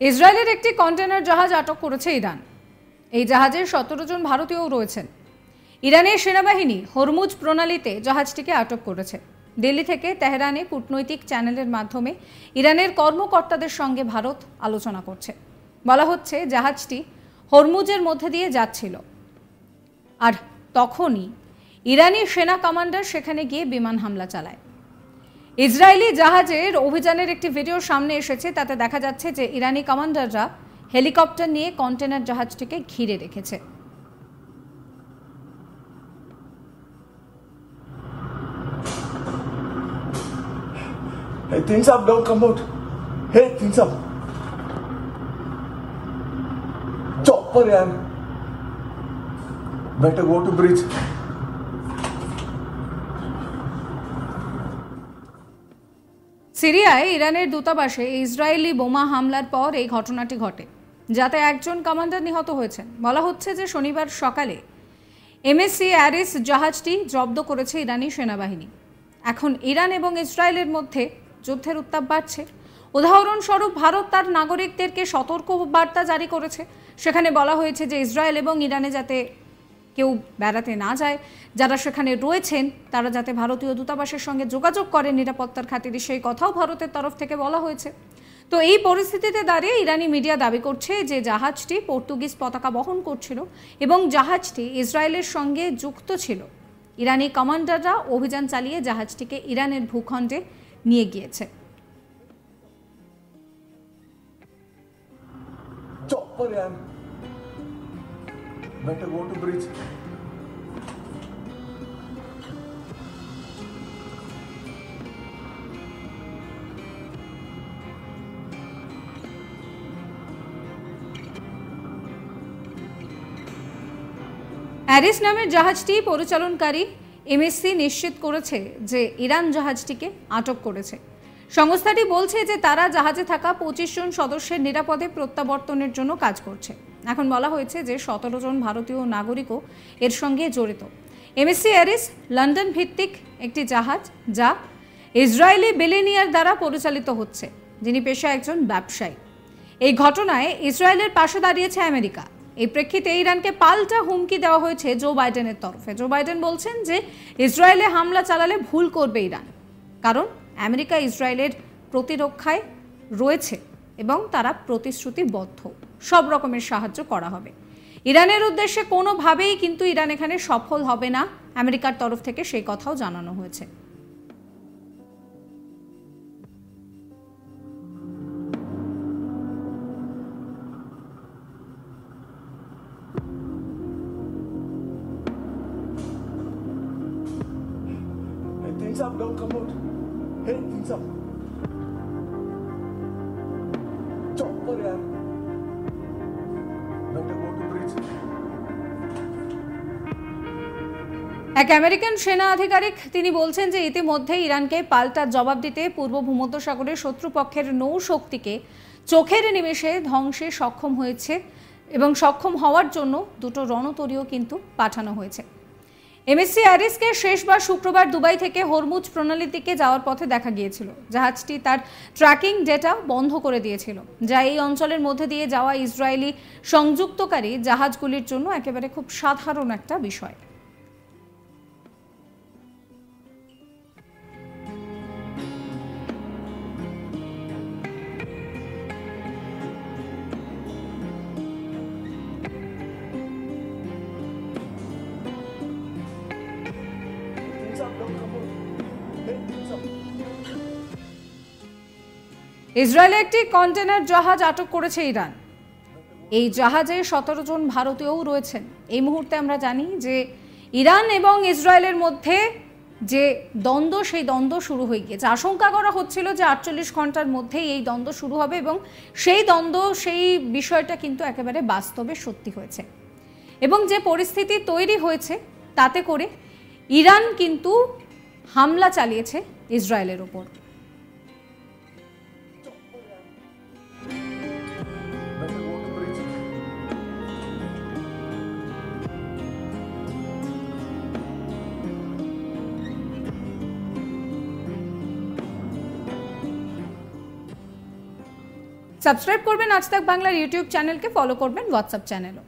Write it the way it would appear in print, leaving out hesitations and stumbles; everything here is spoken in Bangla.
ইসরায়েলের একটি কন্টেনার জাহাজ আটক করেছে ইরান। এই জাহাজে 17 জন ভারতীয়ও রয়েছেন। ইরানের সেনাবাহিনী হরমুজ প্রণালীতে জাহাজটিকে আটক করেছে। দিল্লি থেকে তেহরানে কূটনৈতিক চ্যানেলের মাধ্যমে ইরানের কর্মকর্তাদের সঙ্গে ভারত আলোচনা করছে। বলা হচ্ছে জাহাজটি হরমুজের মধ্যে দিয়ে যাচ্ছিল, আর তখনই ইরানি সেনা কমান্ডার সেখানে গিয়ে বিমান হামলা চালায়। ইসরায়েলি জাহাজের অভিযানের একটি ভিডিও সামনে এসেছে। তাতে দেখা যাচ্ছে যে ইরানি কমান্ডাররা হেলিকপ্টার নিয়ে কন্টেনার জাহাজটিকে ঘিরে রেখেছে। Hey, things up, don't come out. Hey, things up. Chopper, yaar. Better go to bridge. সিরিয়ায় ইরানের দূতাবাসে ইসরায়েলি বোমা হামলার পর এই ঘটনাটি ঘটে, যাতে একজন কমান্ডার নিহত হয়েছেন। বলা হচ্ছে যে শনিবার সকালে এমএসসি অ্যারিস জাহাজটি জব্দ করেছে ইরানি সেনাবাহিনী। এখন ইরান এবং ইসরায়েলের মধ্যে যুদ্ধের উত্তাপ বাড়ছে। উদাহরণস্বরূপ ভারত তার নাগরিকদেরকে সতর্ক বার্তা জারি করেছে। সেখানে বলা হয়েছে যে ইসরায়েল এবং ইরানে যাতে কেউ বেড়াতে না যায়, যারা সেখানে রয়েছেন তারা যাতে ভারতীয় দূতাবাসের সঙ্গে যোগাযোগ করেন নিরাপত্তার খাতিরে, সেই কথাও ভারতের তরফ থেকে বলা হয়েছে। তো এই পরিস্থিতিতে দাঁড়িয়ে ইরানি মিডিয়া দাবি করছে যে জাহাজটি পর্তুগিজ পতাকা বহন করছিল এবং জাহাজটি ইসরায়েলের সঙ্গে যুক্ত ছিল। ইরানি কমান্ডাররা অভিযান চালিয়ে জাহাজটিকে ইরানের ভূখণ্ডে নিয়ে গিয়েছে। Chopper, yaar. Better go to bridge. অ্যারিস নামের জাহাজটি পরিচালনকারী এমএসসি নিশ্চিত করেছে যে ইরান জাহাজটিকে আটক করেছে। সংস্থাটি বলছে যে তারা জাহাজে থাকা 25 জন সদস্যের নিরাপদে প্রত্যাবর্তনের জন্য কাজ করছে। এখন বলা হয়েছে যে 17 জন ভারতীয় নাগরিকও এর সঙ্গে জড়িত। এমএসসি অ্যারিস লন্ডন ভিত্তিক একটি জাহাজ, যা ইসরায়েলি বিলিনিয়ার দ্বারা পরিচালিত হচ্ছে, যিনি পেশায় একজন ব্যবসায়ী। এই ঘটনায় ইসরায়েলের পাশে দাঁড়িয়েছে আমেরিকা। এই প্রেক্ষিতে ইরানকে পাল্টা হুমকি দেওয়া হয়েছে জো বাইডেনের তরফে। জো বাইডেন বলছেন যে ইসরায়েলে হামলা চালালে ভুল করবে ইরান, কারণ আমেরিকা ইসরায়েলের প্রতিরক্ষায় রয়েছে এবং তারা প্রতিশ্রুতিবদ্ধ, সব রকমের সাহায্য করা হবে। ইরানের উদ্দেশ্যে কোনোভাবেই কিন্তু ইরান এখানে সফল হবে না, আমেরিকার তরফ থেকে সেই কথাও জানানো হয়েছে। Hey, things up, don't come out. Hey, things up. Chopper, yaar. Better go to bridge. এক আমেরিকান সেনা আধিকারিক তিনি বলছেন যে ইতিমধ্যে ইরানকে পাল্টা জবাব দিতে পূর্ব ভূমধ্যসাগরের শত্রুপক্ষের নৌশক্তিকে চোখের নিমেষে ধ্বংসে সক্ষম হয়েছে এবং সক্ষম হওয়ার জন্য দুটো রণতরীও কিন্তু পাঠানো হয়েছে। এমএসসি অ্যারিসকে শেষবার শুক্রবার দুবাই থেকে হরমুজ প্রণালীর দিকে যাওয়ার পথে দেখা গিয়েছিল। জাহাজটি তার ট্র্যাকিং ডেটা বন্ধ করে দিয়েছিল, যা এই অঞ্চলের মধ্যে দিয়ে যাওয়া ইসরায়েলি সংযুক্তকারী জাহাজগুলির জন্য একেবারে খুব সাধারণ একটা বিষয়। Things up, don't come out. Hey, things up. ইসরায়েলে একটি কন্টেনার জাহাজ আটক করেছে ইরান। এই জাহাজে 17 জন ভারতীয়ও রয়েছেন। এই মুহূর্তে আমরা জানি যে ইরান এবং ইসরায়েলের মধ্যে যে দ্বন্দ্ব, সেই দ্বন্দ্ব শুরু হয়ে গিয়েছে। আশঙ্কা করা হচ্ছিল যে 48 ঘন্টার মধ্যেই এই দ্বন্দ্ব শুরু হবে এবং সেই দ্বন্দ্ব, সেই বিষয়টা কিন্তু একেবারে বাস্তবে সত্যি হয়েছে। এবং যে পরিস্থিতি তৈরি হয়েছে তাতে করে ইরান কিন্তু হামলা চালিয়েছে ইসরায়েলের ওপর। Better go to bridge. Subscribe করবেন আজ তাক বাংলার ইউটিউব চ্যানেলকে, ফলো করবেন হোয়াটসঅ্যাপ চ্যানেলও।